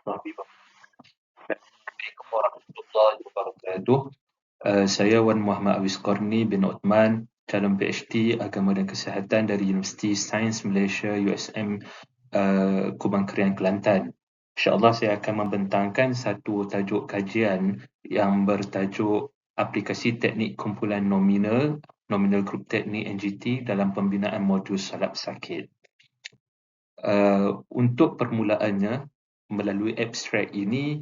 Assalamualaikum warahmatullahi wabarakatuh. Saya Wan Muhammad Awis Korni bin Uthman, calon PhD Agama dan Kesihatan dari Universiti Sains Malaysia USM Kubang Krian Kelantan. InsyaAllah saya akan membentangkan satu tajuk kajian yang bertajuk Aplikasi Teknik Kumpulan Nominal Group Teknik NGT dalam pembinaan modul solat sakit. Untuk permulaannya, melalui abstrak ini,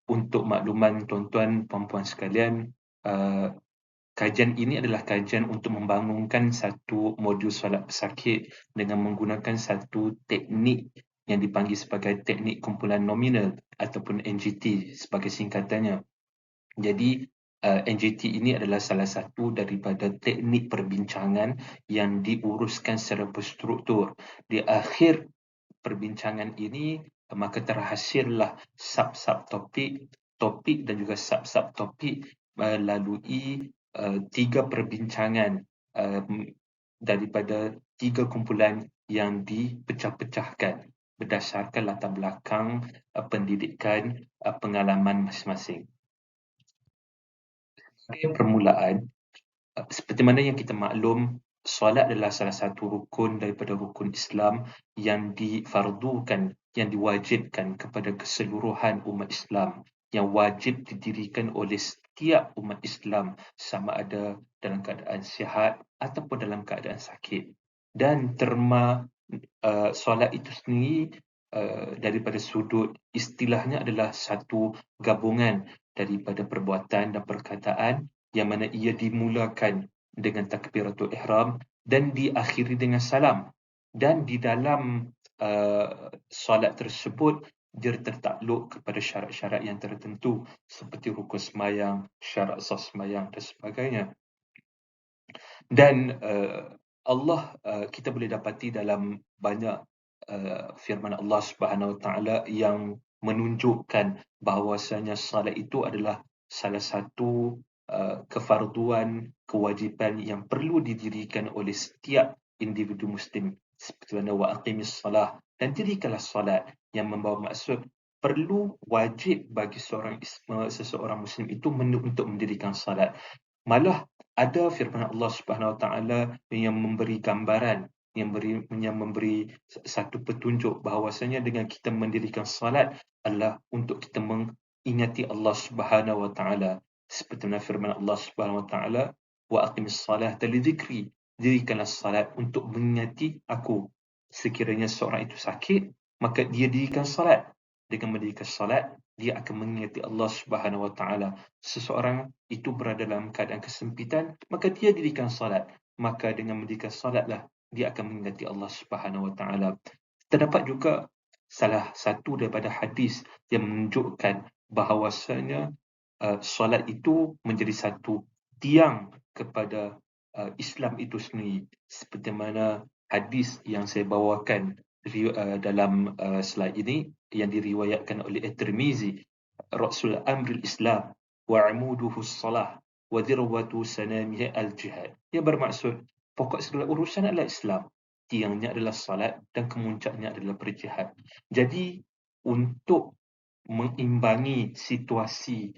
untuk makluman tuan-tuan puan-puan sekalian, kajian ini adalah kajian untuk membangunkan satu modul solat pesakit dengan menggunakan satu teknik yang dipanggil sebagai teknik kumpulan nominal ataupun NGT sebagai singkatannya. Jadi NGT ini adalah salah satu daripada teknik perbincangan yang diuruskan secara berstruktur. Di akhir perbincangan ini, maka terhasillah sub-sub topik dan juga sub-sub topik melalui 3 perbincangan daripada 3 kumpulan yang dipecah-pecahkan berdasarkan latar belakang pendidikan, pengalaman masing-masing. Sebagai permulaan, seperti mana yang kita maklum, solat adalah salah satu rukun daripada rukun Islam yang difardukan, yang diwajibkan kepada keseluruhan umat Islam, yang wajib didirikan oleh setiap umat Islam sama ada dalam keadaan sihat ataupun dalam keadaan sakit. Dan terma solat itu sendiri daripada sudut istilahnya adalah satu gabungan daripada perbuatan dan perkataan yang mana ia dimulakan dengan takbiratul ihram dan diakhiri dengan salam. Dan di dalam solat tersebut dia tertakluk kepada syarat-syarat yang tertentu seperti rukun sembahyang, syarat sah sembahyang dan sebagainya. Dan kita boleh dapati dalam banyak firman Allah Subhanahu Wa Taala yang menunjukkan bahawasanya salat itu adalah salah satu kefarduan, kewajipan yang perlu didirikan oleh setiap individu Muslim. Seperti mana wa aqimis salah, dan dirikanlah salat, yang membawa maksud perlu wajib bagi seseorang Muslim itu untuk mendirikan salat. Malah ada firman Allah Subhanahu Wa Taala yang memberi gambaran, yang memberi satu petunjuk bahawasanya dengan kita mendirikan salat adalah untuk kita mengingati Allah Subhanahu Wa Taala. Seperti mana firman Allah Subhanahu Wa Taala, wa aqimis salata lidzikri, dirikanlah salat untuk mengingati aku. Sekiranya seorang itu sakit, maka dia dirikan salat. Dengan mendirikan salat, dia akan mengingati Allah Subhanahu Wa Taala. Seseorang itu berada dalam keadaan kesempitan, maka dia dirikan salat. Maka dengan mendirikan salatlah dia akan mengingati Allah Subhanahu Wa Taala. Terdapat juga salah satu daripada hadis yang menunjukkan bahawasanya solat itu menjadi satu tiang kepada Islam itu sendiri. Seperti mana hadis yang saya bawakan dalam slide ini yang diriwayatkan oleh At-Tirmizi, Rasul Amril Islam wa amuduhu salah wa dirwatu sanamihi al-jihad. Yang bermaksud pokok segala urusan adalah Islam, tiangnya adalah salat dan kemuncaknya adalah berjihad. Jadi untuk mengimbangi situasi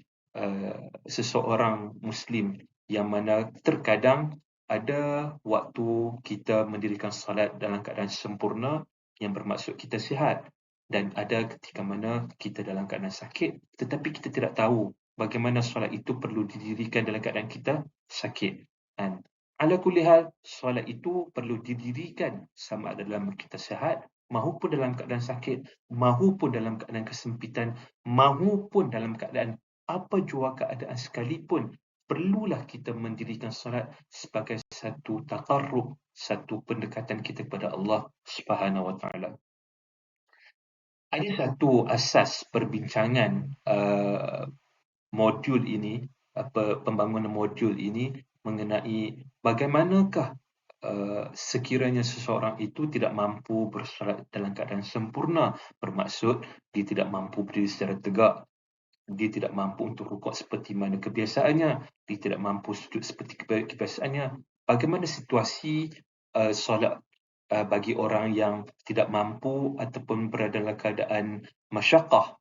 seseorang Muslim yang mana terkadang ada waktu kita mendirikan salat dalam keadaan sempurna yang bermaksud kita sihat, dan ada ketika mana kita dalam keadaan sakit tetapi kita tidak tahu bagaimana solat itu perlu didirikan dalam keadaan kita sakit. Dan ala kulli hal, solat itu perlu didirikan sama ada dalam kita sihat mahupun dalam keadaan sakit, mahupun dalam keadaan kesempitan, mahupun dalam keadaan apa jua keadaan sekalipun. Perlulah kita mendirikan solat sebagai satu taqarrub, satu pendekatan kita kepada Allah Subhanahu Wa Taala. Ada satu asas perbincangan modul ini, pembangunan modul ini mengenai bagaimanakah sekiranya seseorang itu tidak mampu bersolat dalam keadaan sempurna, bermaksud dia tidak mampu berdiri secara tegak, dia tidak mampu untuk rukuk seperti mana kebiasaannya, dia tidak mampu sujud seperti kebiasaannya. Bagaimana situasi solat bagi orang yang tidak mampu ataupun berada dalam keadaan masyaqqah.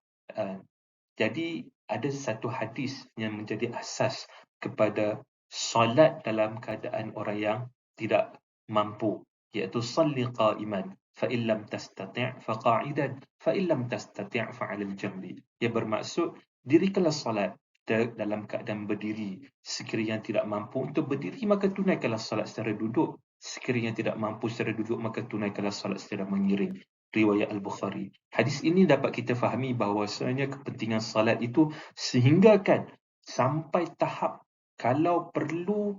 Jadi ada satu hadis yang menjadi asas kepada solat dalam keadaan orang yang tidak mampu, iaitu salli qa'iman fa in lam tastati' fa qa'idan fa in lam tastati' fa 'alal jambi. Ia bermaksud dirikanlah solat dalam keadaan berdiri. Sekiranya tidak mampu untuk berdiri, maka tunaikanlah solat secara duduk. Sekiranya tidak mampu secara duduk, maka tunaikanlah solat secara mengiring. Riwayat Al-Bukhari. Hadis ini dapat kita fahami bahawasanya kepentingan salat itu sehinggakan sampai tahap kalau perlu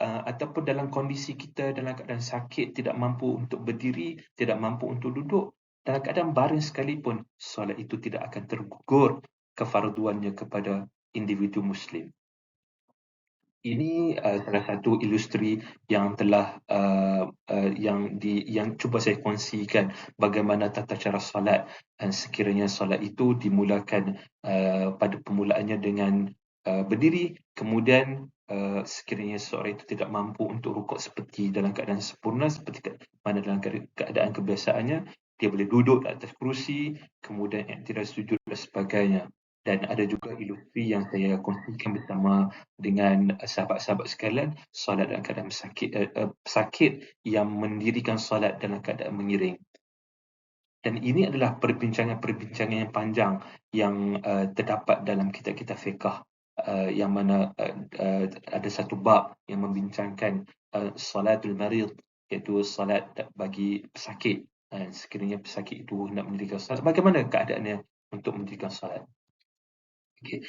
ataupun dalam kondisi kita dalam keadaan sakit, tidak mampu untuk berdiri, tidak mampu untuk duduk, dalam keadaan baring sekalipun, salat itu tidak akan tergugur kefarduannya kepada individu Muslim. Ini salah satu ilustri yang telah yang cuba saya kongsikan bagaimana tata cara solat, dan sekiranya solat itu dimulakan pada permulaannya dengan berdiri, kemudian sekiranya seorang itu tidak mampu untuk rukuk seperti dalam keadaan sempurna, seperti mana dalam keadaan kebiasaannya, dia boleh duduk di atas kerusi, kemudian i'tidal sujud dan sebagainya. Dan ada juga ilustri yang saya kongsikan bersama dengan sahabat-sahabat sekalian, solat dalam keadaan sakit yang mendirikan solat dalam keadaan mengiring. Dan ini adalah perbincangan yang panjang yang terdapat dalam kitab-kitab fiqh, yang mana ada satu bab yang membincangkan salatul marid, iaitu salat bagi pesakit. Sekiranya pesakit itu hendak mendirikan salat, bagaimana keadaannya untuk mendirikan salat? Okay.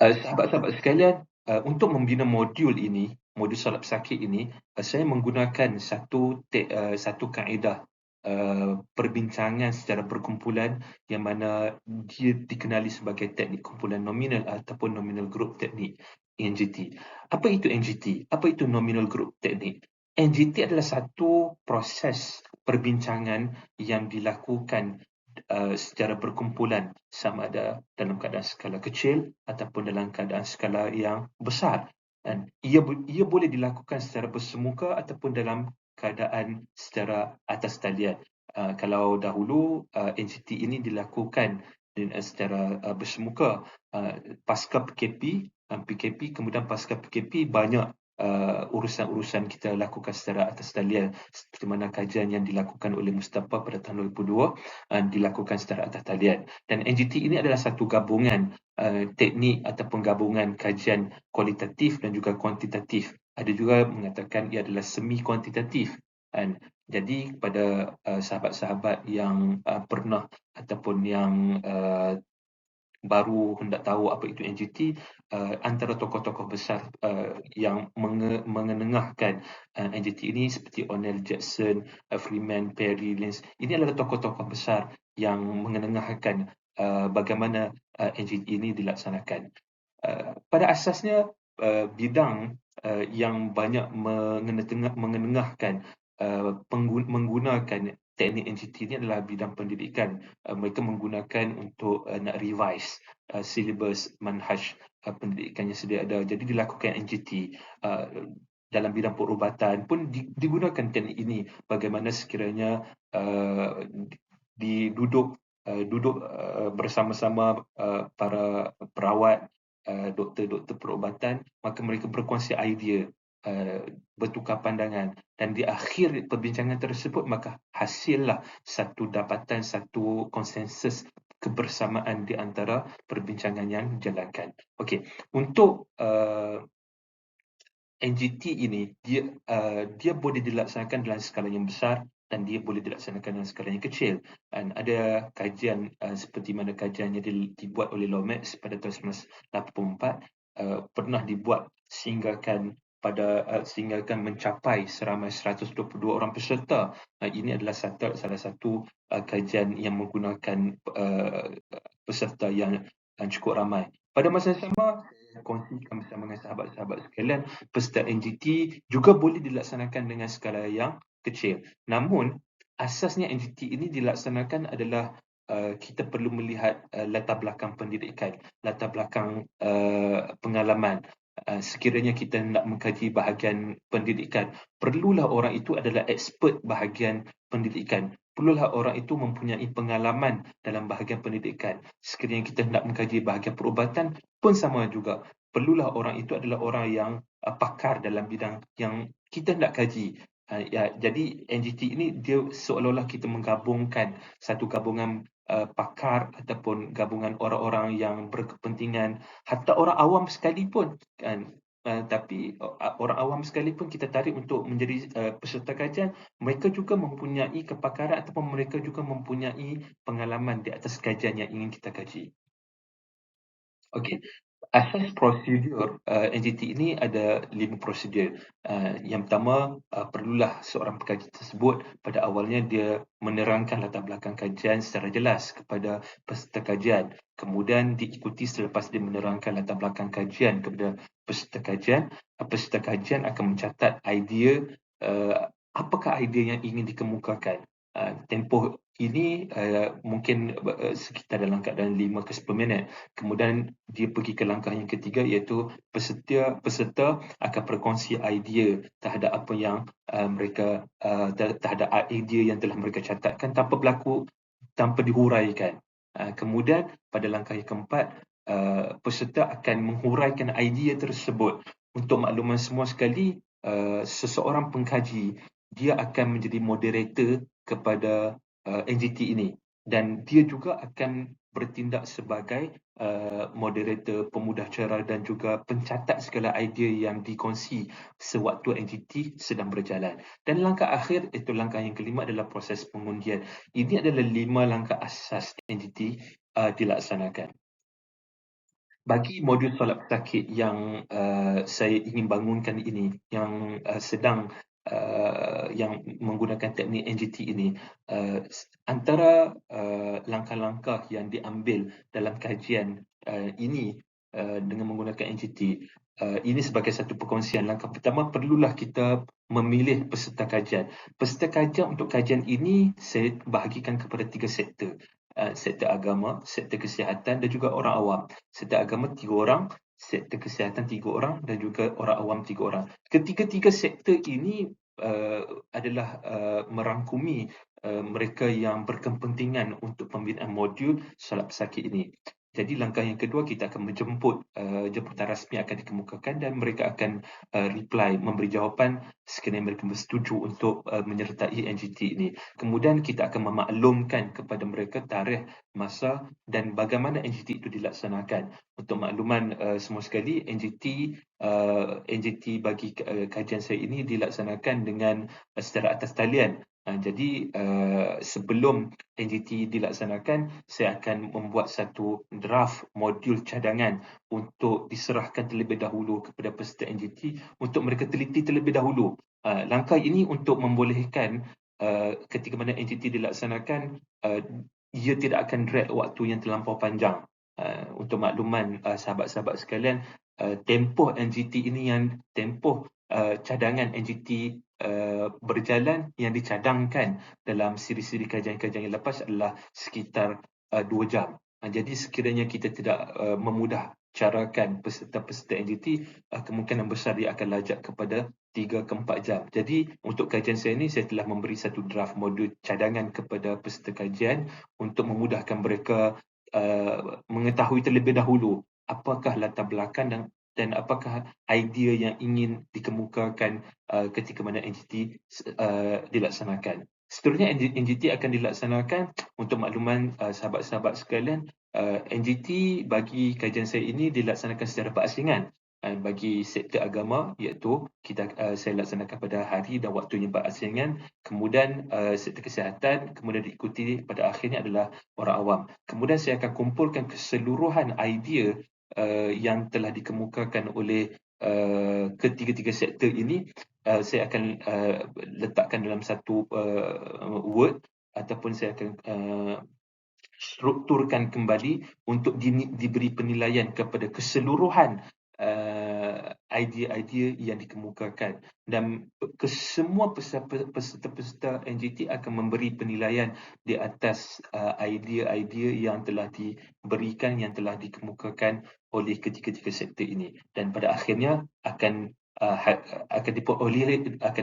Sahabat-sahabat sekalian, untuk membina modul ini, modul solat pesakit ini, saya menggunakan satu kaedah perbincangan secara berkumpulan yang mana dia dikenali sebagai teknik kumpulan nominal ataupun nominal group teknik, NGT. Apa itu NGT? Apa itu nominal group teknik? NGT adalah satu proses perbincangan yang dilakukan secara berkumpulan, sama ada dalam keadaan skala kecil ataupun dalam keadaan skala yang besar. Dan ia boleh dilakukan secara bersemuka ataupun dalam keadaan secara atas talian. Kalau dahulu NCT ini dilakukan secara bersemuka, pasca PKP, kemudian pasca PKP banyak urusan-urusan kita lakukan secara atas talian, seperti mana kajian yang dilakukan oleh Mustafa pada tahun 2002 dilakukan secara atas talian. Dan NGT ini adalah satu gabungan teknik ataupun gabungan kajian kualitatif dan juga kuantitatif. Ada juga mengatakan ia adalah semi kuantitatif. Jadi kepada sahabat-sahabat yang pernah ataupun yang baru hendak tahu apa itu NGT, antara tokoh-tokoh besar yang mengenengahkan NGT ini seperti O'Neill Jackson, Freeman, Perry, Lins, ini adalah tokoh-tokoh besar yang mengenengahkan bagaimana NGT ini dilaksanakan. Pada asasnya bidang yang banyak mengenengahkan menggunakan teknik NGT ini adalah bidang pendidikan. Mereka menggunakan untuk nak revise silibus manhaj pendidikan yang sedia ada. Jadi dilakukan NGT. Dalam bidang perubatan pun digunakan teknik ini. Bagaimana sekiranya duduk bersama-sama para perawat, doktor-doktor perubatan, maka mereka berkongsi idea, bertukar pandangan, dan di akhir perbincangan tersebut maka hasillah satu dapatan, satu konsensus kebersamaan di antara perbincangan yang dijalankan. Okey, untuk NGT ini dia boleh dilaksanakan dalam skala yang besar dan dia boleh dilaksanakan dalam skala yang kecil. Dan ada kajian seperti mana kajian yang dibuat oleh Lomax pada tahun 1984 pernah dibuat sehinggakan mencapai seramai 122 orang peserta. Ini adalah salah satu kajian yang menggunakan peserta yang cukup ramai. Pada masa yang sama, saya kongsikan bersama dengan sahabat-sahabat sekalian, peserta NGT juga boleh dilaksanakan dengan skala yang kecil. Namun, asasnya NGT ini dilaksanakan adalah kita perlu melihat latar belakang pendidikan, latar belakang pengalaman. sekiranya kita nak mengkaji bahagian pendidikan, perlulah orang itu adalah expert bahagian pendidikan. Perlulah orang itu mempunyai pengalaman dalam bahagian pendidikan. Sekiranya kita nak mengkaji bahagian perubatan pun sama juga. Perlulah orang itu adalah orang yang pakar dalam bidang yang kita nak kaji. Jadi NGT ini dia seolah-olah kita menggabungkan satu gabungan pakar ataupun gabungan orang-orang yang berkepentingan, hatta orang awam sekalipun kan. Tapi orang awam sekalipun kita tarik untuk menjadi peserta kajian, mereka juga mempunyai kepakaran ataupun mereka juga mempunyai pengalaman di atas kajian yang ingin kita kaji. Okey, asas prosedur NGT ini ada 5 prosedur. Yang pertama, perlulah seorang pengkaji tersebut pada awalnya dia menerangkan latar belakang kajian secara jelas kepada peserta kajian. Kemudian diikuti selepas dia menerangkan latar belakang kajian kepada peserta kajian akan mencatat idea, apakah idea yang ingin dikemukakan. Tempoh ini mungkin sekitar dalam keadaan 5 ke 10 minit. Kemudian dia pergi ke langkah yang ketiga, iaitu peserta akan berkongsi idea terhadap apa yang mereka terhadap idea yang telah mereka catatkan tanpa dihuraikan. Kemudian pada langkah yang keempat, peserta akan menghuraikan idea tersebut. Untuk makluman semua sekali, seseorang pengkaji dia akan menjadi moderator kepada NGT ini, dan dia juga akan bertindak sebagai moderator, pemudah cara dan juga pencatat segala idea yang dikongsi sewaktu NGT sedang berjalan. Dan langkah akhir, itu langkah yang kelima, adalah proses pengundian. Ini adalah 5 langkah asas NGT dilaksanakan. Bagi modul solat pesakit yang saya ingin bangunkan ini, yang sedang yang menggunakan teknik NGT ini, antara langkah-langkah yang diambil dalam kajian ini dengan menggunakan NGT, ini sebagai satu perkongsian. Langkah pertama, perlulah kita memilih peserta kajian. Peserta kajian untuk kajian ini saya bahagikan kepada 3 sektor. Sektor agama, sektor kesihatan dan juga orang awam. Sektor agama 3 orang, sektor kesihatan 3 orang dan juga orang awam 3 orang. Ketiga-tiga sektor ini adalah merangkumi mereka yang berkepentingan untuk pembinaan modul solat pesakit ini. Jadi langkah yang kedua, kita akan menjemput jemputan rasmi akan dikemukakan dan mereka akan reply, memberi jawapan sekiranya mereka bersetuju untuk menyertai NGT ini. Kemudian kita akan memaklumkan kepada mereka tarikh, masa dan bagaimana NGT itu dilaksanakan. Untuk makluman semua sekali, NGT bagi kajian saya ini dilaksanakan dengan secara atas talian. Jadi sebelum NGT dilaksanakan, saya akan membuat satu draft modul cadangan untuk diserahkan terlebih dahulu kepada peserta NGT untuk mereka teliti terlebih dahulu. Langkah ini untuk membolehkan ketika mana NGT dilaksanakan, ia tidak akan drag waktu yang terlampau panjang. Untuk makluman sahabat-sahabat sekalian, tempoh NGT ini tempoh cadangan NGT berjalan yang dicadangkan dalam siri-siri kajian-kajian yang lepas adalah sekitar 2 jam. Jadi sekiranya kita tidak memudah carakan peserta-peserta NGT, kemungkinan besar dia akan lajak kepada 3 ke 4 jam. Jadi untuk kajian saya ini, saya telah memberi satu draft modul cadangan kepada peserta kajian untuk memudahkan mereka mengetahui terlebih dahulu apakah latar belakang dan apakah idea yang ingin dikemukakan ketika mana NGT dilaksanakan. Seterusnya NGT akan dilaksanakan. Untuk makluman sahabat-sahabat sekalian, NGT bagi kajian saya ini dilaksanakan secara berasingan. Bagi sektor agama, iaitu saya laksanakan pada hari dan waktunya berasingan. Kemudian sektor kesihatan, kemudian diikuti pada akhirnya adalah orang awam. Kemudian saya akan kumpulkan keseluruhan idea yang telah dikemukakan oleh ketiga-tiga sektor ini. Saya akan letakkan dalam satu Word, ataupun saya akan strukturkan kembali untuk diberi penilaian kepada keseluruhan idea-idea yang dikemukakan, dan kesemua peserta-peserta NGT akan memberi penilaian di atas idea-idea yang telah diberikan, yang telah dikemukakan oleh ketiga-tiga sektor ini, dan pada akhirnya akan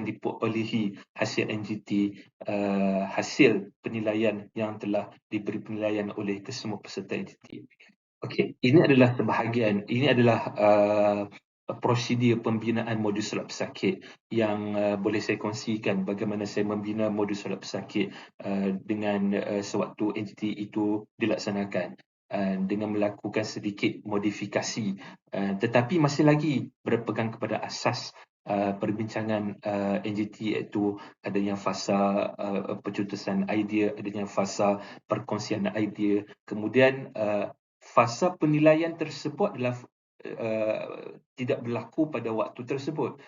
diperolehi hasil NGT, hasil penilaian yang telah diberi penilaian oleh kesemua peserta NGT. Okey, ini adalah prosedur pembinaan modul solat pesakit yang boleh saya kongsikan bagaimana saya membina modul solat pesakit dengan sewaktu NGT itu dilaksanakan, dengan melakukan sedikit modifikasi, tetapi masih lagi berpegang kepada asas perbincangan NGT, iaitu adanya fasa pencetusan idea, adanya fasa perkongsian idea, kemudian fasa penilaian tersebut adalah tidak berlaku pada waktu tersebut.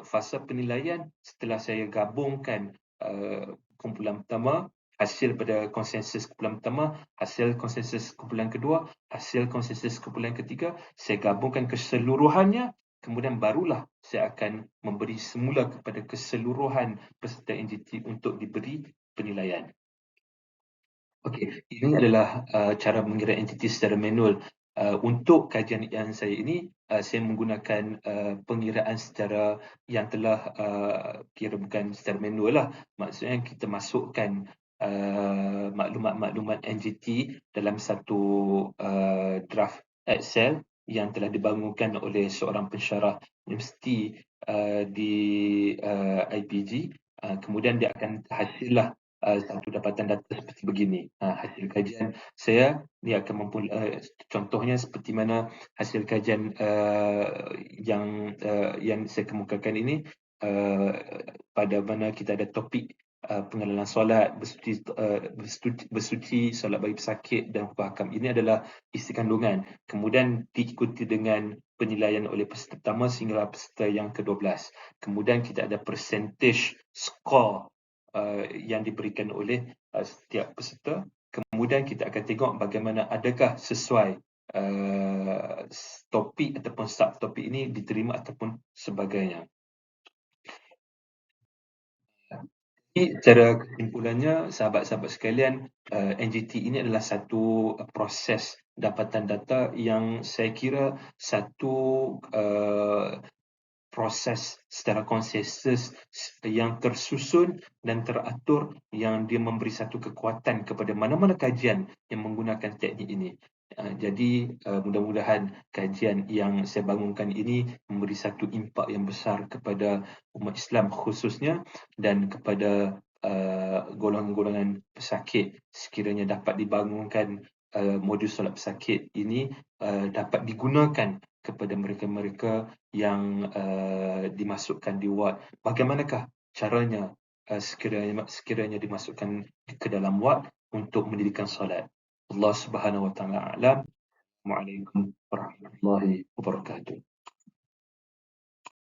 Fasa penilaian setelah saya gabungkan kumpulan pertama, hasil pada konsensus kumpulan pertama, hasil konsensus kumpulan kedua, hasil konsensus kumpulan ketiga, saya gabungkan keseluruhannya, kemudian barulah saya akan memberi semula kepada keseluruhan peserta NGT untuk diberi penilaian. Okey, ini adalah cara mengira entiti secara manual. Untuk kajian yang saya ini, saya menggunakan pengiraan secara yang telah kira bukan secara manual lah. Maksudnya kita masukkan maklumat-maklumat NGT dalam satu draft Excel yang telah dibangunkan oleh seorang pensyarah universiti di IPG. Kemudian dia akan hasillah satu dapatan data seperti begini. Hasil kajian saya dia akan contohnya seperti mana hasil kajian yang saya kemukakan ini, pada mana kita ada topik pengenalan solat, bersuci, solat bagi pesakit dan hukum hakam. Ini adalah isi kandungan. Kemudian diikuti dengan penilaian oleh peserta pertama sehingga peserta yang ke-12. Kemudian kita ada percentage score yang diberikan oleh setiap peserta. Kemudian kita akan tengok bagaimana adakah sesuai topik ataupun subtopik ini diterima ataupun sebagainya. Jadi secara kesimpulannya, sahabat-sahabat sekalian, NGT ini adalah satu proses dapatan data yang saya kira satu proses secara konsensus yang tersusun dan teratur, yang dia memberi satu kekuatan kepada mana-mana kajian yang menggunakan teknik ini. Jadi mudah-mudahan kajian yang saya bangunkan ini memberi satu impak yang besar kepada umat Islam khususnya, dan kepada golongan-golongan pesakit, sekiranya dapat dibangunkan modul solat pesakit ini dapat digunakan kepada mereka-mereka yang dimasukkan di ward. Bagaimanakah caranya sekiranya dimasukkan ke dalam ward untuk mendirikan solat? Allah Subhanahu Wa Taala a'lam. Assalamualaikum warahmatullahi wabarakatuh.